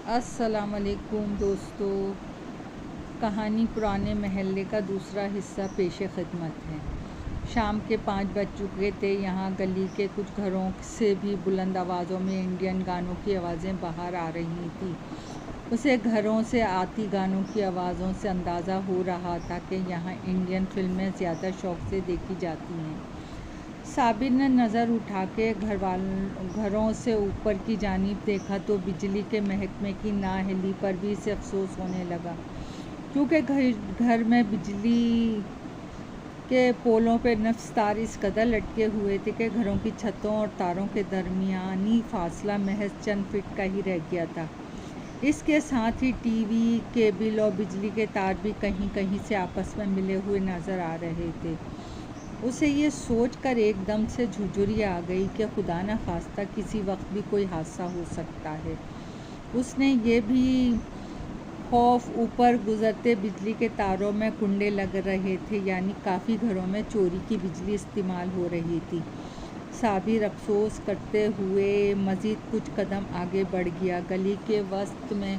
السلام علیکم دوستو، کہانی پرانے محلے کا دوسرا حصہ پیش خدمت ہے۔ شام کے 5 بج چکے تھے۔ یہاں گلی کے کچھ گھروں سے بھی بلند آوازوں میں انڈین گانوں کی آوازیں باہر آ رہی تھیں۔ اسے گھروں سے آتی گانوں کی آوازوں سے اندازہ ہو رہا تھا کہ یہاں انڈین فلمیں زیادہ شوق سے دیکھی جاتی ہیں۔ صابر نے نظر اٹھا کے گھروں سے اوپر کی جانب دیکھا تو بجلی کے محکمے کی نااہلی پر بھی اسے افسوس ہونے لگا، کیونکہ گھر میں بجلی کے پولوں پہ نفس تار اس قدر لٹکے ہوئے تھے کہ گھروں کی چھتوں اور تاروں کے درمیانی فاصلہ محض چند فٹ کا ہی رہ گیا تھا۔ اس کے ساتھ ہی ٹی وی کیبل اور بجلی کے تار بھی کہیں کہیں سے آپس میں ملے ہوئے نظر آ رہے تھے۔ اسے یہ سوچ کر ایک دم سے جھجھری آ گئی کہ خدا نخواستہ کسی وقت بھی کوئی حادثہ ہو سکتا ہے۔ اس نے یہ بھی خوف اوپر گزرتے بجلی کے تاروں میں کنڈے لگ رہے تھے، یعنی کافی گھروں میں چوری کی بجلی استعمال ہو رہی تھی۔ صابر افسوس کرتے ہوئے مزید کچھ قدم آگے بڑھ گیا۔ گلی کے وسط میں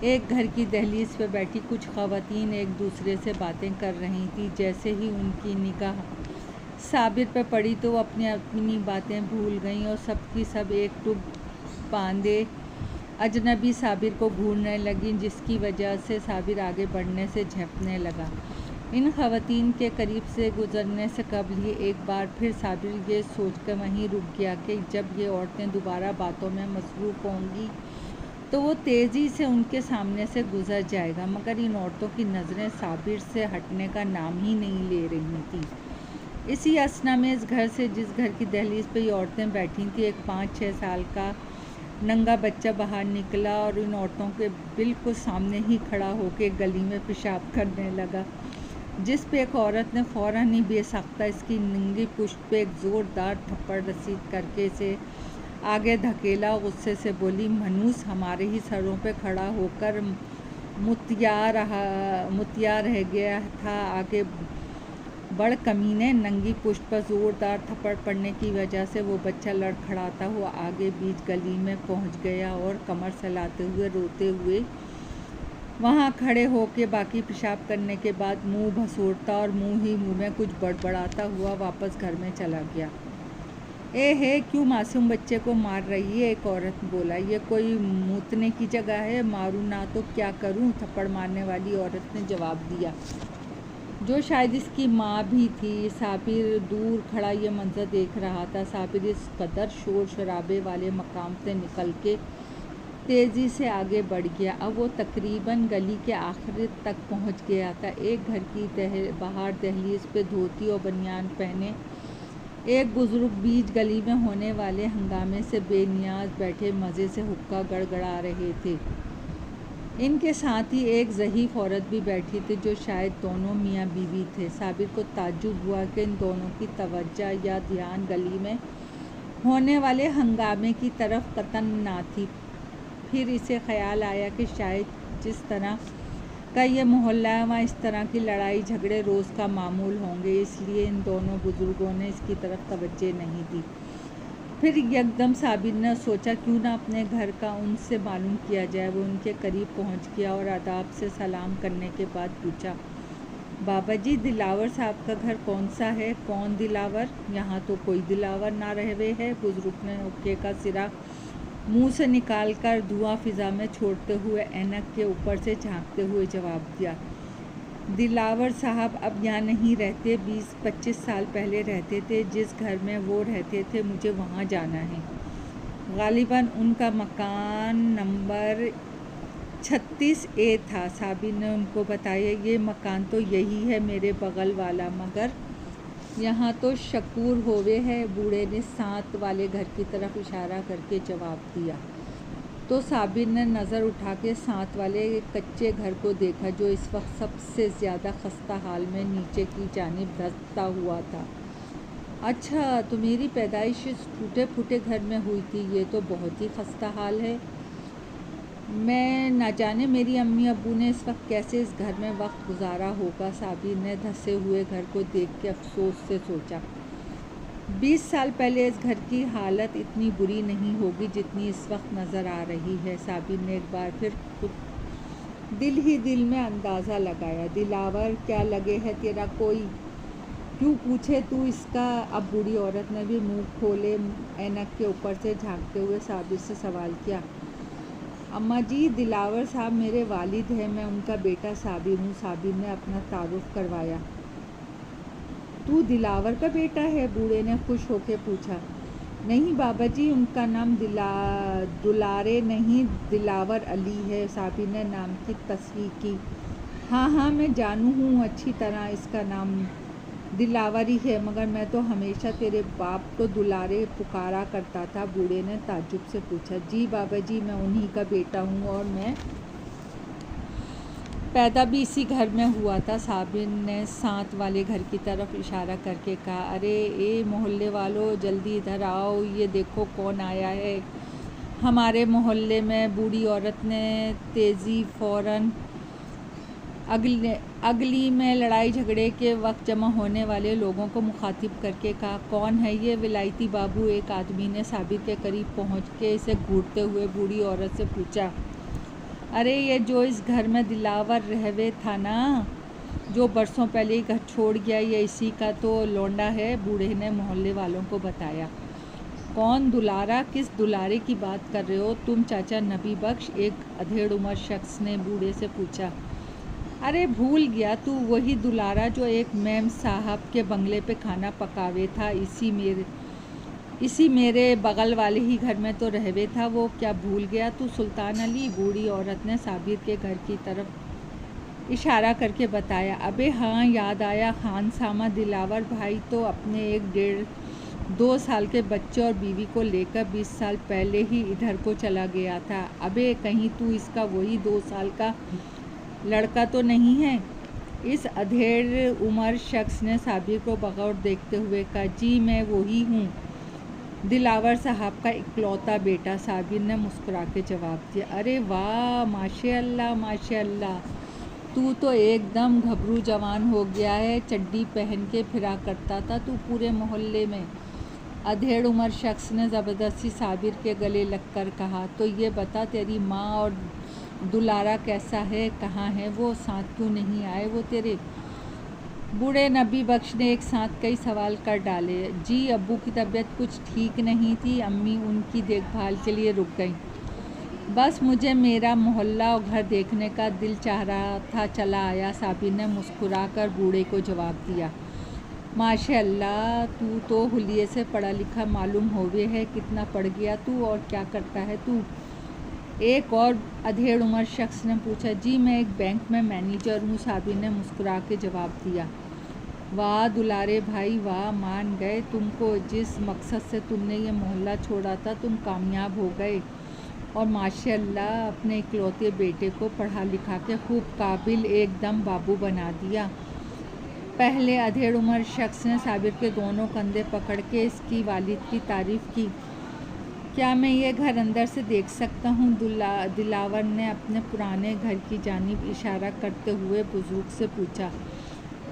ایک گھر کی دہلیز پہ بیٹھی کچھ خواتین ایک دوسرے سے باتیں کر رہی تھیں۔ جیسے ہی ان کی نگاہ صابر پہ پڑی تو وہ اپنی باتیں بھول گئیں اور سب کی سب ایک ٹک باندھے اجنبی صابر کو گھورنے لگیں، جس کی وجہ سے صابر آگے بڑھنے سے جھنپنے لگا۔ ان خواتین کے قریب سے گزرنے سے قبل ہی ایک بار پھر صابر یہ سوچ کر وہیں رک گیا کہ جب یہ عورتیں دوبارہ باتوں میں مصروف ہوں گی تو وہ تیزی سے ان کے سامنے سے گزر جائے گا، مگر ان عورتوں کی نظریں صابر سے ہٹنے کا نام ہی نہیں لے رہی تھیں۔ اسی اثنا میں اس گھر سے جس گھر کی دہلیز پہ یہ عورتیں بیٹھی تھیں، ایک 5-6 سال کا ننگا بچہ باہر نکلا اور ان عورتوں کے بالکل سامنے ہی کھڑا ہو کے گلی میں پیشاب کرنے لگا، جس پہ ایک عورت نے فوراً ہی بے ساختہ اس کی ننگی پشت پہ ایک زوردار تھپڑ رسید کر کے اسے آگے دھکیلا اور غصے سے بولی، منوس ہمارے ہی سروں پہ کھڑا ہو کر متیا رہ گیا تھا، آگے بڑھ کمینے۔ ننگی پشت پر زوردار تھپڑ پڑنے کی وجہ سے وہ بچہ لڑکھڑاتا ہوا آگے بیچ گلی میں پہنچ گیا اور کمر سلاتے ہوئے روتے ہوئے وہاں کھڑے ہو کے باقی پیشاب کرنے کے بعد منہ بھسورتا اور منہ ہی منہ میں کچھ بڑبڑاتا ہوا واپس گھر میں چلا گیا۔ اے کیوں معصوم بچے کو مار رہی ہے؟ ایک عورت بولا، یہ کوئی موتنے کی جگہ ہے، ماروں نہ تو کیا کروں؟ تھپڑ مارنے والی عورت نے جواب دیا، جو شاید اس کی ماں بھی تھی۔ صابر دور کھڑا یہ منظر دیکھ رہا تھا۔ صابر اس قدر شور شرابے والے مقام سے نکل کے تیزی سے آگے بڑھ گیا۔ اب وہ تقریباً گلی کے آخر تک پہنچ گیا تھا۔ ایک گھر کی باہر دہلیز پہ دھوتی اور بنیان پہنے ایک بزرگ بیچ گلی میں ہونے والے ہنگامے سے بے نیاز بیٹھے مزے سے حقہ گڑگڑا رہے تھے۔ ان کے ساتھ ہی ایک ضعیف عورت بھی بیٹھی تھی، جو شاید دونوں میاں بیوی تھے۔ صابر کو تعجب ہوا کہ ان دونوں کی توجہ یا دھیان گلی میں ہونے والے ہنگامے کی طرف قطعاً نہ تھی۔ پھر اسے خیال آیا کہ شاید جس طرح کا یہ محلہ ہے وہاں اس طرح کی لڑائی جھگڑے روز کا معمول ہوں گے، اس لیے ان دونوں بزرگوں نے اس کی طرف توجہ نہیں دی۔ پھر یکدم صابر نے سوچا کیوں نہ اپنے گھر کا ان سے معلوم کیا جائے۔ وہ ان کے قریب پہنچ گیا اور ادب سے سلام کرنے کے بعد پوچھا، بابا جی، دلاور صاحب کا گھر کون سا ہے؟ کون دلاور؟ یہاں تو کوئی دلاور نہ رہوے ہے۔ بزرگ نے حقے کا سرا منہ سے نکال کر دھواں فضا میں چھوڑتے ہوئے اینک کے اوپر سے جھانکتے ہوئے جواب دیا، دلاور صاحب اب یہاں نہیں رہتے، 20-25 سال پہلے رہتے تھے۔ جس گھر میں وہ رہتے تھے مجھے وہاں جانا ہے۔ غالباً ان کا مکان نمبر 36A تھا۔ صابر نے ان کو بتایا، یہ مکان تو یہی ہے میرے بغل والا، مگر یہاں تو شکور ہووے ہے۔ بوڑھے نے ساتھ والے گھر کی طرف اشارہ کر کے جواب دیا۔ تو صابر نے نظر اٹھا کے ساتھ والے کچے گھر کو دیکھا، جو اس وقت سب سے زیادہ خستہ حال میں نیچے کی جانب دھنستا ہوا تھا۔ اچھا، تو میری پیدائش اس ٹوٹے پھوٹے گھر میں ہوئی تھی، یہ تو بہت ہی خستہ حال ہے۔ میں نہ جانے میری امی ابو نے اس وقت کیسے اس گھر میں وقت گزارا ہوگا۔ صابر نے دھسے ہوئے گھر کو دیکھ کے افسوس سے سوچا، 20 سال پہلے اس گھر کی حالت اتنی بری نہیں ہوگی جتنی اس وقت نظر آ رہی ہے۔ صابر نے ایک بار پھر خود دل ہی دل میں اندازہ لگایا۔ دلاور کیا لگے ہے تیرا کوئی؟ کیوں پوچھے تو اس کا؟ اب بوڑھی عورت نے بھی منہ کھولے اینک کے اوپر سے جھانکتے ہوئے صابر سے سوال کیا۔ اماں جی، دلاور صاحب میرے والد ہیں، میں ان کا بیٹا صابر ہوں۔ صابر نے اپنا تعارف کروایا۔ تو دلاور کا بیٹا ہے؟ بوڑھے نے خوش ہو کے پوچھا۔ نہیں بابا جی، ان کا نام دلارے نہیں دلاور علی ہے۔ صابر نے نام کی تصحیح کی۔ ہاں میں جانوں ہوں اچھی طرح، اس کا نام دلاور ہی ہے، مگر میں تو ہمیشہ تیرے باپ کو دلارے پکارا کرتا تھا۔ بوڑھے نے تعجب سے پوچھا۔ جی بابا جی، میں انہی کا بیٹا ہوں اور میں پیدا بھی اسی گھر میں ہوا تھا۔ صابر نے ساتھ والے گھر کی طرف اشارہ کر کے کہا۔ ارے اے محلے والو، جلدی ادھر آؤ، یہ دیکھو کون آیا ہے ہمارے محلے میں۔ بوڑھی عورت نے تیزی فوراً اگلی میں لڑائی جھگڑے کے وقت جمع ہونے والے لوگوں کو مخاطب کر کے کہا۔ کون ہے یہ ولایتی بابو؟ ایک آدمی نے صابر کے قریب پہنچ کے اسے گھورتے ہوئے بوڑھی عورت سے پوچھا۔ ارے یہ جو اس گھر میں دلاور رہوے تھا نا، جو برسوں پہلے ہی گھر چھوڑ گیا، یہ اسی کا تو لونڈا ہے۔ بوڑھے نے محلے والوں کو بتایا۔ کون دلارا؟ کس دلارے کی بات کر رہے ہو تم چاچا نبی بخش؟ ایک ادھیڑ عمر شخص نے بوڑھے سے پوچھا۔ ارے بھول گیا تو؟ وہی دلارا جو ایک میم صاحب کے بنگلے پہ کھانا پکاوے تھا، اسی میرے بغل والے ہی گھر میں تو رہوے تھا۔ وہ کیا بھول گیا تو سلطان علی؟ بوڑھی عورت نے صابر کے گھر کی طرف اشارہ کر کے بتایا۔ ابے ہاں، یاد آیا، خان سامہ دلاور بھائی تو اپنے 1-2 سال کے بچے اور بیوی کو لے کر 20 سال پہلے ہی ادھر کو چلا گیا تھا۔ ابے کہیں تو اس کا وہی 2 سال کا لڑکا تو نہیں ہے؟ اس ادھیڑ عمر شخص نے صابر کو بغور دیکھتے ہوئے کہا۔ جی میں وہی ہوں، دلاور صاحب کا اکلوتا بیٹا۔ صابر نے مسکرا کے جواب دیا۔ ارے واہ، ماشاء اللہ ماشاء اللہ، تو ایک دم گھبرو جوان ہو گیا ہے، چڈی پہن کے پھرا کرتا تھا تو پورے محلے میں۔ ادھیڑ عمر شخص نے زبردستی صابر کے گلے لگ کر کہا۔ تو یہ بتا، تیری ماں اور دلارا کیسا ہے؟ کہاں ہے وہ؟ ساتھ کیوں نہیں آئے وہ تیرے؟ بوڑھے نبی بخش نے ایک ساتھ کئی سوال کر ڈالے۔ جی ابو کی طبیعت کچھ ٹھیک نہیں تھی، امی ان کی دیکھ بھال کے لیے رک گئیں، بس مجھے میرا محلہ اور گھر دیکھنے کا دل چاہ رہا تھا، چلا آیا۔ صابر نے مسکرا کر بوڑھے کو جواب دیا۔ ماشاء اللہ، تو حلیے سے پڑھا لکھا معلوم ہوئے ہے، کتنا پڑھ گیا تو اور کیا کرتا ہے تو؟ ایک اور ادھیڑ عمر شخص نے پوچھا۔ جی میں ایک بینک میں مینیجر ہوں، صابر نے مسکرا کے جواب دیا۔ واہ دلارے بھائی واہ، مان گئے تم کو، جس مقصد سے تم نے یہ محلہ چھوڑا تھا تم کامیاب ہو گئے، اور ماشاء اللہ اپنے اکلوتے بیٹے کو پڑھا لکھا کے خوب قابل ایک دم بابو بنا دیا۔ پہلے ادھیڑ عمر شخص نے صابر کے دونوں کندھے پکڑ کے اس کی والد کی تعریف کی۔ کیا میں یہ گھر اندر سے دیکھ سکتا ہوں؟ دلاور نے اپنے پرانے گھر کی جانب اشارہ کرتے ہوئے بزرگ سے پوچھا۔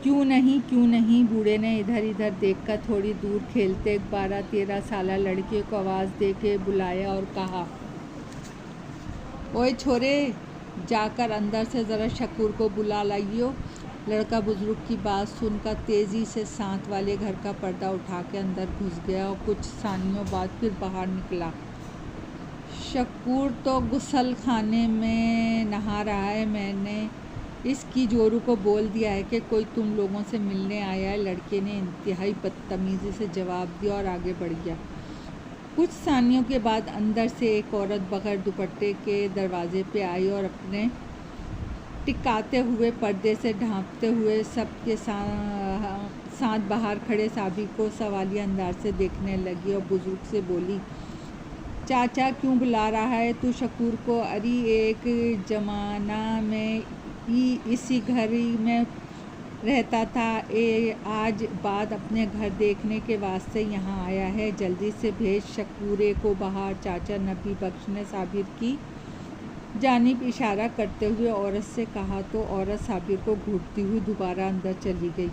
کیوں نہیں، بوڑھے نے ادھر ادھر دیکھ کر تھوڑی دور کھیلتے ایک 12-13 سالہ لڑکے کو آواز دے کے بلایا اور کہا۔ اوئے چھورے، جا کر اندر سے ذرا شکور کو بلا لائیو۔ لڑکا بزرگ کی بات سن کر تیزی سے ساتھ والے گھر کا پردہ اٹھا کے اندر گھس گیا اور کچھ ثانیوں بعد پھر باہر نکلا۔ شکور تو غسل خانے میں نہا رہا ہے، میں نے اس کی جورو کو بول دیا ہے کہ کوئی تم لوگوں سے ملنے آیا ہے۔ لڑکے نے انتہائی بدتمیزی سے جواب دیا اور آگے بڑھ گیا۔ کچھ ثانیوں کے بعد اندر سے ایک عورت بغیر دوپٹے کے دروازے پہ آئی اور اپنے ٹکاتے ہوئے پردے سے ڈھانپتے ہوئے سب کے ساتھ باہر کھڑے صابر کو سوالیہ انداز سے دیکھنے لگی اور بزرگ سے بولی۔ چاچا کیوں بلا رہا ہے تو شکور کو؟ اری ایک زمانہ میں اسی گھر میں رہتا تھا، آج بعد اپنے گھر دیکھنے کے واسطے یہاں آیا ہے، جلدی سے بھیج شکورے کو باہر۔ چاچا نبی بخش نے صابر کی جانب اشارہ کرتے ہوئے عورت سے کہا تو عورت صابر کو گھورتی ہوئی دوبارہ اندر چلی گئی۔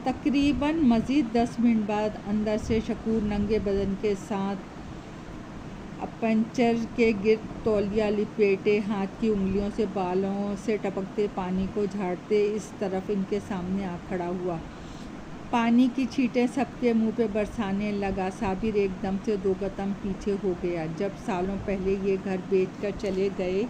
تقریباً مزید 10 منٹ بعد اندر سے شکور ننگے بدن کے ساتھ اپنچر کے گرد تولیہ لپیٹے ہاتھ کی انگلیوں سے بالوں سے ٹپکتے پانی کو جھاڑتے اس طرف ان کے سامنے آ کھڑا ہوا۔ پانی کی چھینٹیں سب کے منہ پہ برسانے لگا۔ صابر ایک دم سے 2 قدم پیچھے ہو گیا۔ جب سالوں پہلے یہ گھر بیچ کر چلے گئے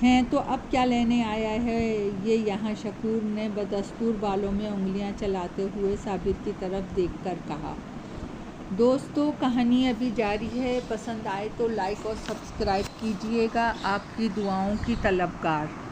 ہیں تو اب کیا لینے آیا ہے یہ یہاں؟ شکور نے بدستور بالوں میں انگلیاں چلاتے ہوئے صابر کی طرف دیکھ کر کہا۔ دوستو، کہانی ابھی جاری ہے۔ پسند آئے تو لائک اور سبسکرائب کیجیے گا۔ آپ کی دعاؤں کی طلبگار۔